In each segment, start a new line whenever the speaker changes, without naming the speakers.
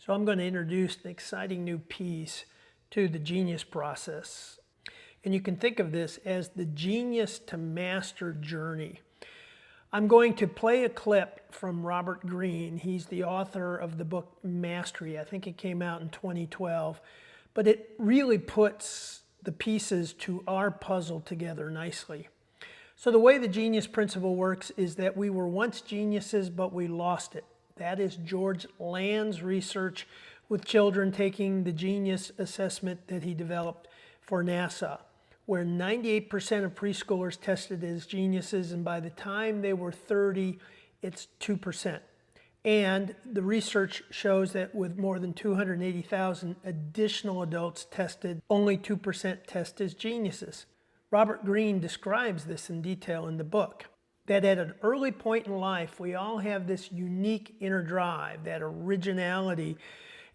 So I'm going to introduce an exciting new piece to the genius process. And you can think of this as the genius to master journey. I'm going to play a clip from Robert Greene. He's the author of the book Mastery. I think it came out in 2012. But it really puts the pieces to our puzzle together nicely. So the way the genius principle works is that we were once geniuses, but we lost it. That is George Land's research with children taking the genius assessment that he developed for NASA, where 98% of preschoolers tested as geniuses, and by the time they were 30, it's 2%. And the research shows that with more than 280,000 additional adults tested, only 2% test as geniuses. Robert Greene describes this in detail in the book, that at an early point in life, we all have this unique inner drive, that originality,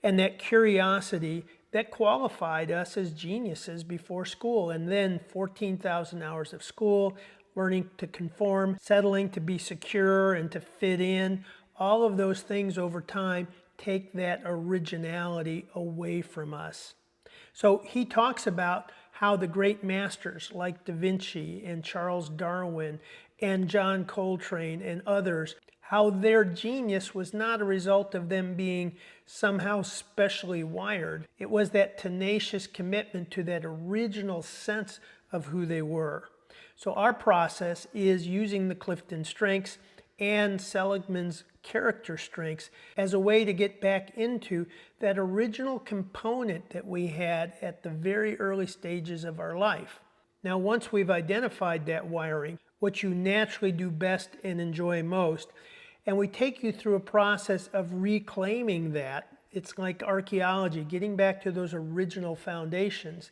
and that curiosity that qualified us as geniuses before school. And then 14,000 hours of school, learning to conform, settling to be secure and to fit in, all of those things over time take that originality away from us. So he talks about how the great masters like Da Vinci and Charles Darwin and John Coltrane and others, how their genius was not a result of them being somehow specially wired. It was that tenacious commitment to that original sense of who they were. So our process is using the Clifton strengths and Seligman's character strengths as a way to get back into that original component that we had at the very early stages of our life. Now, once we've identified that wiring, what you naturally do best and enjoy most, and we take you through a process of reclaiming that. It's like archaeology, getting back to those original foundations.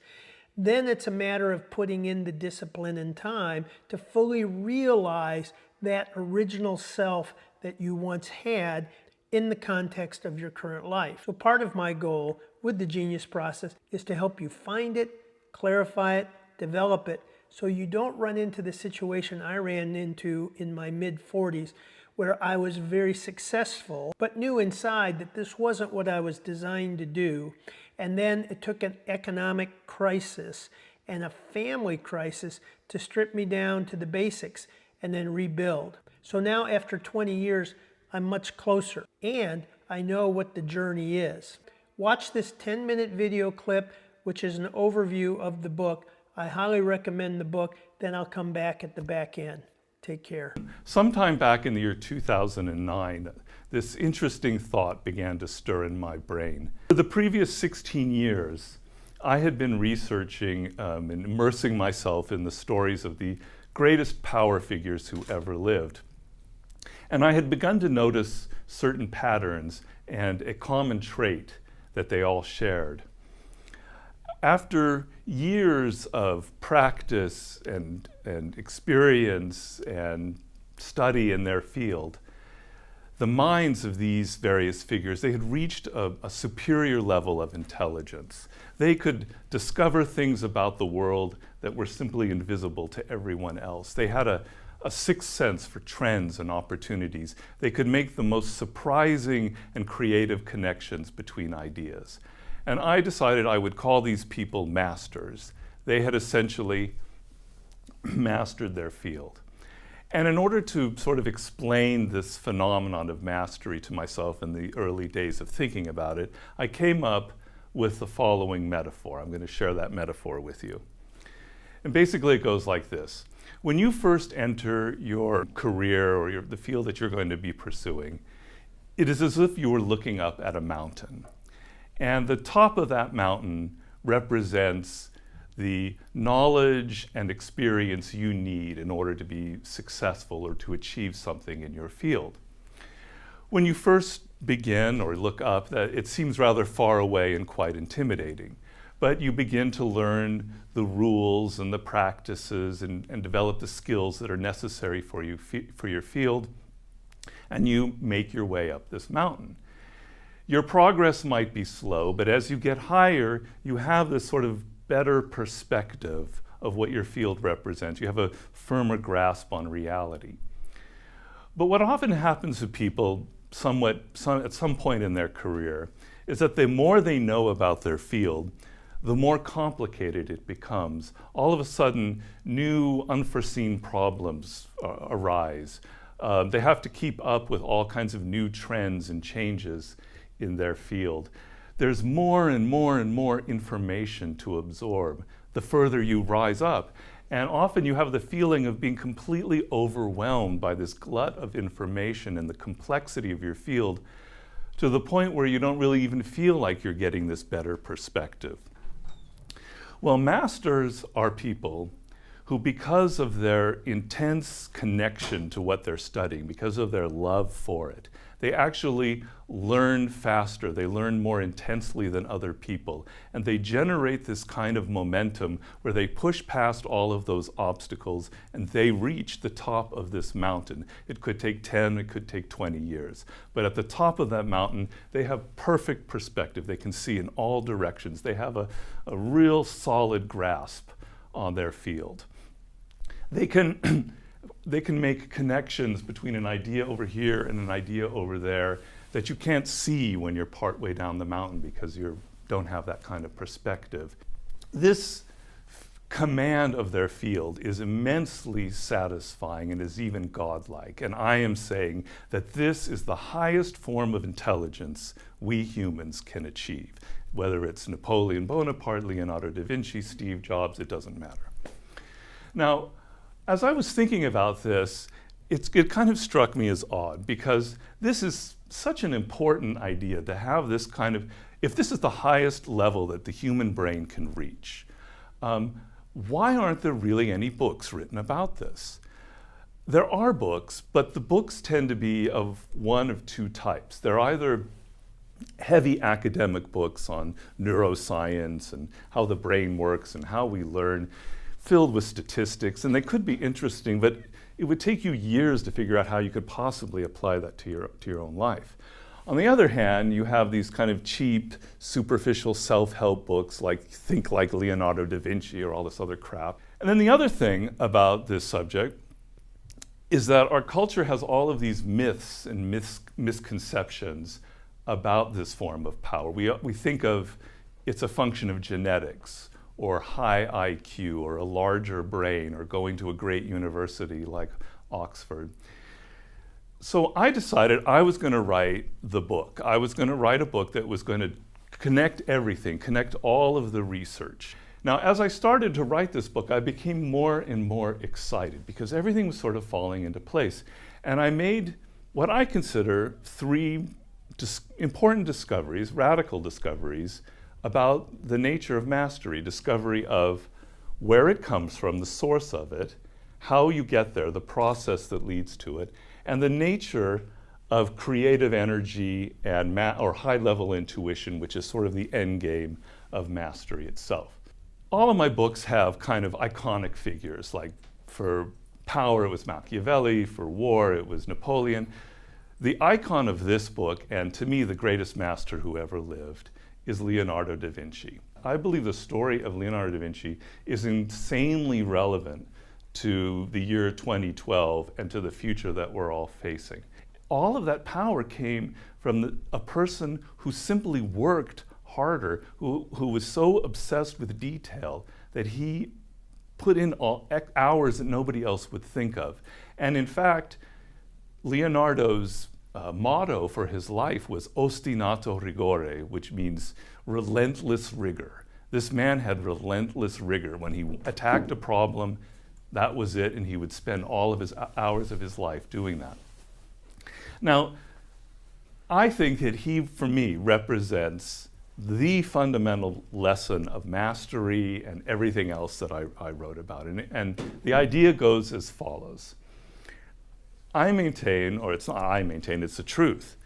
Then it's a matter of putting in the discipline and time to fully realize that original self that you once had in the context of your current life. So part of my goal with the genius process is to help you find it, clarify it, develop it, so you don't run into the situation I ran into in my mid-40s, where I was very successful, but knew inside that this wasn't what I was designed to do. And then it took an economic crisis and a family crisis to strip me down to the basics and then rebuild. So now after 20 years, I'm much closer and I know what the journey is. Watch this 10-minute video clip, which is an overview of the book. I highly recommend the book, then I'll come back at the back end. Take care.
Sometime back in the year 2009, this interesting thought began to stir in my brain. For the previous 16 years, I had been researching and immersing myself in the stories of the greatest power figures who ever lived. And I had begun to notice certain patterns and a common trait that they all shared. After years of practice and experience and study in their field, the minds of these various figures, they had reached a superior level of intelligence. They could discover things about the world that were simply invisible to everyone else. They had a sixth sense for trends and opportunities. They could make the most surprising and creative connections between ideas. And I decided I would call these people masters. They had essentially mastered their field. And in order to sort of explain this phenomenon of mastery to myself in the early days of thinking about it, I came up with the following metaphor. I'm going to share that metaphor with you. And basically it goes like this. When you first enter your career or the field that you're going to be pursuing, it is as if you were looking up at a mountain. And the top of that mountain represents the knowledge and experience you need in order to be successful or to achieve something in your field. When you first begin or look up, it seems rather far away and quite intimidating. But you begin to learn the rules and the practices and develop the skills that are necessary for your field, and you make your way up this mountain. Your progress might be slow, but as you get higher, you have this sort of better perspective of what your field represents. You have a firmer grasp on reality. But what often happens to people at some point in their career is that the more they know about their field, the more complicated it becomes. All of a sudden, new unforeseen problems arise. They have to keep up with all kinds of new trends and changes in their field. There's more and more and more information to absorb the further you rise up. And often you have the feeling of being completely overwhelmed by this glut of information and the complexity of your field, to the point where you don't really even feel like you're getting this better perspective. Well, masters are people who, because of their intense connection to what they're studying, because of their love for it, they actually learn faster, they learn more intensely than other people, and they generate this kind of momentum where they push past all of those obstacles and they reach the top of this mountain. It could take 10, it could take 20 years, but at the top of that mountain, they have perfect perspective. They can see in all directions. They have a real solid grasp on their field. They can make connections between an idea over here and an idea over there that you can't see when you're partway down the mountain because you don't have that kind of perspective. This command of their field is immensely satisfying and is even godlike. And I am saying that this is the highest form of intelligence we humans can achieve. Whether it's Napoleon Bonaparte, Leonardo Da Vinci, Steve Jobs, it doesn't matter. Now, as I was thinking about this, it kind of struck me as odd, because this is such an important idea to have this kind of, if this is the highest level that the human brain can reach, why aren't there really any books written about this? There are books, but the books tend to be of one of two types. They're either heavy academic books on neuroscience and how the brain works and how we learn, filled with statistics, and they could be interesting, but it would take you years to figure out how you could possibly apply that to your own life. On the other hand, you have these kind of cheap, superficial self-help books like Think Like Leonardo Da Vinci or all this other crap. And then the other thing about this subject is that our culture has all of these myths and misconceptions about this form of power. We think of it's a function of genetics, or high IQ, or a larger brain, or going to a great university like Oxford. So I decided I was going to write the book. I was going to write a book that was going to connect everything, connect all of the research. Now, as I started to write this book, I became more and more excited because everything was sort of falling into place. And I made what I consider three important discoveries, radical discoveries, about the nature of mastery: discovery of where it comes from, the source of it, how you get there, the process that leads to it, and the nature of creative energy and or high-level intuition, which is sort of the end game of mastery itself. All of my books have kind of iconic figures, like for power it was Machiavelli, for war it was Napoleon. The icon of this book, and to me the greatest master who ever lived, is Leonardo da Vinci. I believe the story of Leonardo da Vinci is insanely relevant to the year 2012 and to the future that we're all facing. All of that power came from a person who simply worked harder, who was so obsessed with detail that he put in hours that nobody else would think of. And in fact, Leonardo's motto for his life was ostinato rigore, which means relentless rigor. This man had relentless rigor. When he attacked a problem, that was it, and he would spend all of his hours of his life doing that. Now, I think that he, for me, represents the fundamental lesson of mastery and everything else that I wrote about. And the idea goes as follows. I maintain, or it's not I maintain, it's the truth.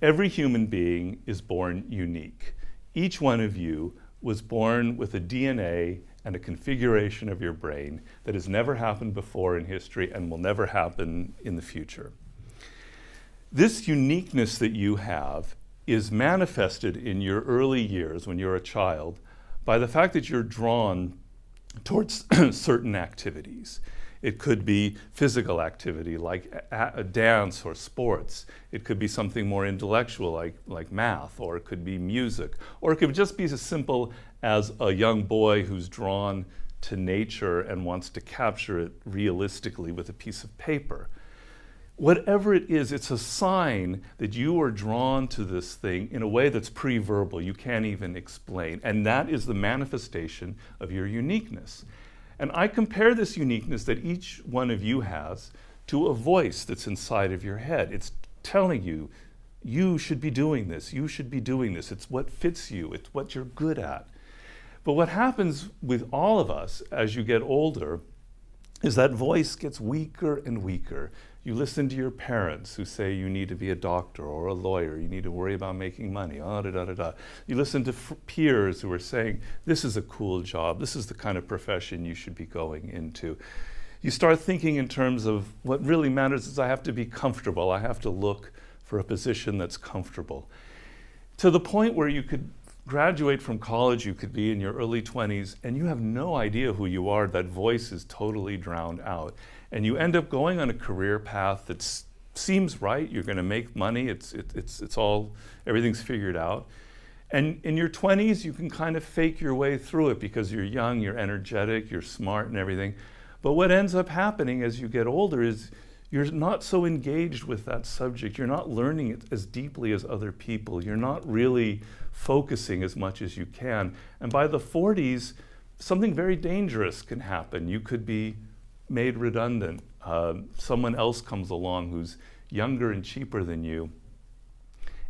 Every human being is born unique. Each one of you was born with a DNA and a configuration of your brain that has never happened before in history and will never happen in the future. This uniqueness that you have is manifested in your early years when you're a child by the fact that you're drawn towards certain activities. It could be physical activity like a dance or sports. It could be something more intellectual like math, or it could be music, or it could just be as simple as a young boy who's drawn to nature and wants to capture it realistically with a piece of paper. Whatever it is, it's a sign that you are drawn to this thing in a way that's pre-verbal, you can't even explain. And that is the manifestation of your uniqueness. And I compare this uniqueness that each one of you has to a voice that's inside of your head. It's telling you, you should be doing this, you should be doing this. It's what fits you, it's what you're good at. But what happens with all of us as you get older is that voice gets weaker and weaker. You listen to your parents who say you need to be a doctor or a lawyer, you need to worry about making money, You listen to peers who are saying, this is a cool job, this is the kind of profession you should be going into. You start thinking in terms of what really matters is I have to be comfortable, I have to look for a position that's comfortable. To the point where you could graduate from college, you could be in your early 20s, and you have no idea who you are. That voice is totally drowned out. And you end up going on a career path that seems right. You're going to make money. It's all, everything's figured out. And in your 20s, you can kind of fake your way through it because you're young, you're energetic, you're smart and everything. But what ends up happening as you get older is you're not so engaged with that subject. You're not learning it as deeply as other people. You're not really focusing as much as you can. And by the 40s, something very dangerous can happen. You could be made redundant. Someone else comes along who's younger and cheaper than you.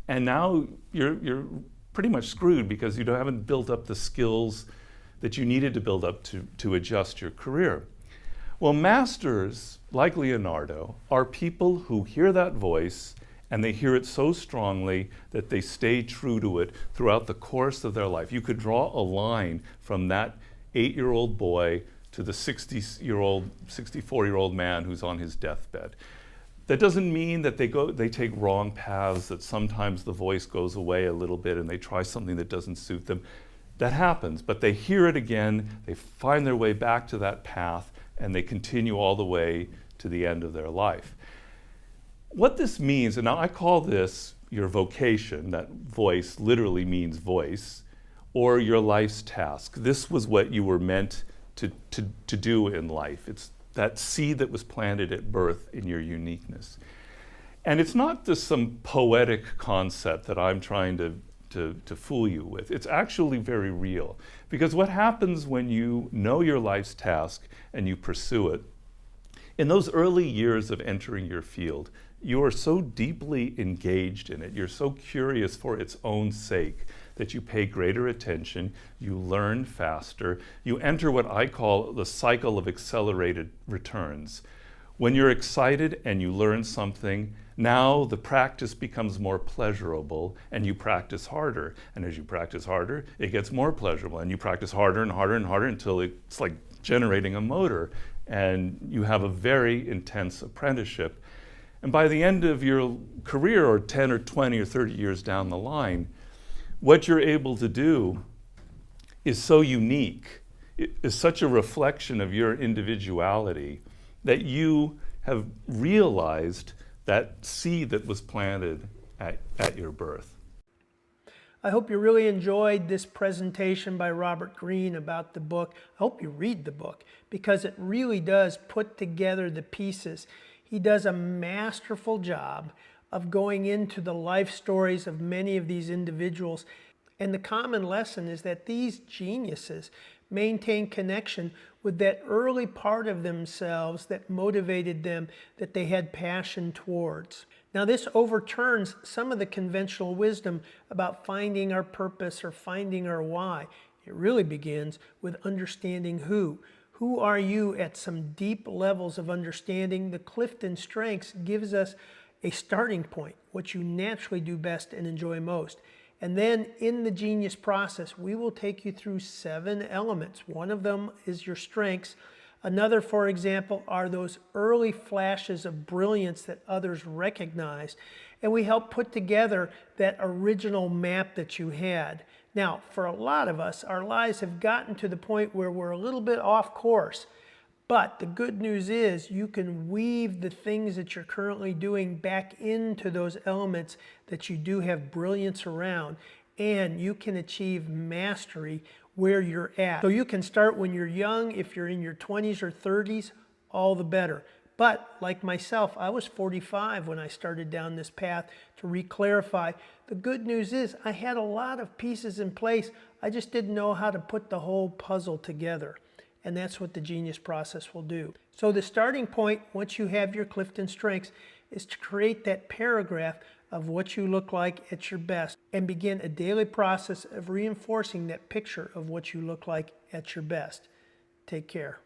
And now you're pretty much screwed because you haven't built up the skills that you needed to build up to adjust your career. Well, masters, like Leonardo, are people who hear that voice and they hear it so strongly that they stay true to it throughout the course of their life. You could draw a line from that 8-year-old boy to the 60-year-old, 64-year-old man who's on his deathbed. That doesn't mean that they take wrong paths, that sometimes the voice goes away a little bit and they try something that doesn't suit them. That happens, but they hear it again, they find their way back to that path, and they continue all the way to the end of their life. What this means, and now I call this your vocation, that voice literally means voice, or your life's task. This was what you were meant to do in life. It's that seed that was planted at birth in your uniqueness. And it's not just some poetic concept that I'm trying to fool you with. It's actually very real. Because what happens when you know your life's task and you pursue it, in those early years of entering your field, you are so deeply engaged in it, you're so curious for its own sake that you pay greater attention, you learn faster, you enter what I call the cycle of accelerated returns. When you're excited and you learn something, now the practice becomes more pleasurable and you practice harder. And as you practice harder, it gets more pleasurable and you practice harder and harder and harder until it's like generating a motor and you have a very intense apprenticeship. And by the end of your career, or 10 or 20 or 30 years down the line, what you're able to do is so unique, it is such a reflection of your individuality that you have realized that seed that was planted at your birth.
I hope you really enjoyed this presentation by Robert Greene about the book. I hope you read the book because it really does put together the pieces. He does a masterful job of going into the life stories of many of these individuals. And the common lesson is that these geniuses maintain connection with that early part of themselves that motivated them, that they had passion towards. Now this overturns some of the conventional wisdom about finding our purpose or finding our why. It really begins with understanding who. Who are you at some deep levels of understanding? The Clifton Strengths gives us a starting point, what you naturally do best and enjoy most. And then in the genius process, we will take you through 7 elements. One of them is your strengths. Another, for example, are those early flashes of brilliance that others recognize. And we help put together that original map that you had. Now, for a lot of us, our lives have gotten to the point where we're a little bit off course. But the good news is you can weave the things that you're currently doing back into those elements that you do have brilliance around, and you can achieve mastery where you're at. So you can start when you're young. If you're in your 20s or 30s, all the better. But like myself, I was 45 when I started down this path to re-clarify. The good news is I had a lot of pieces in place. I just didn't know how to put the whole puzzle together. And that's what the genius process will do. So the starting point, once you have your Clifton strengths, is to create that paragraph of what you look like at your best and begin a daily process of reinforcing that picture of what you look like at your best. Take care.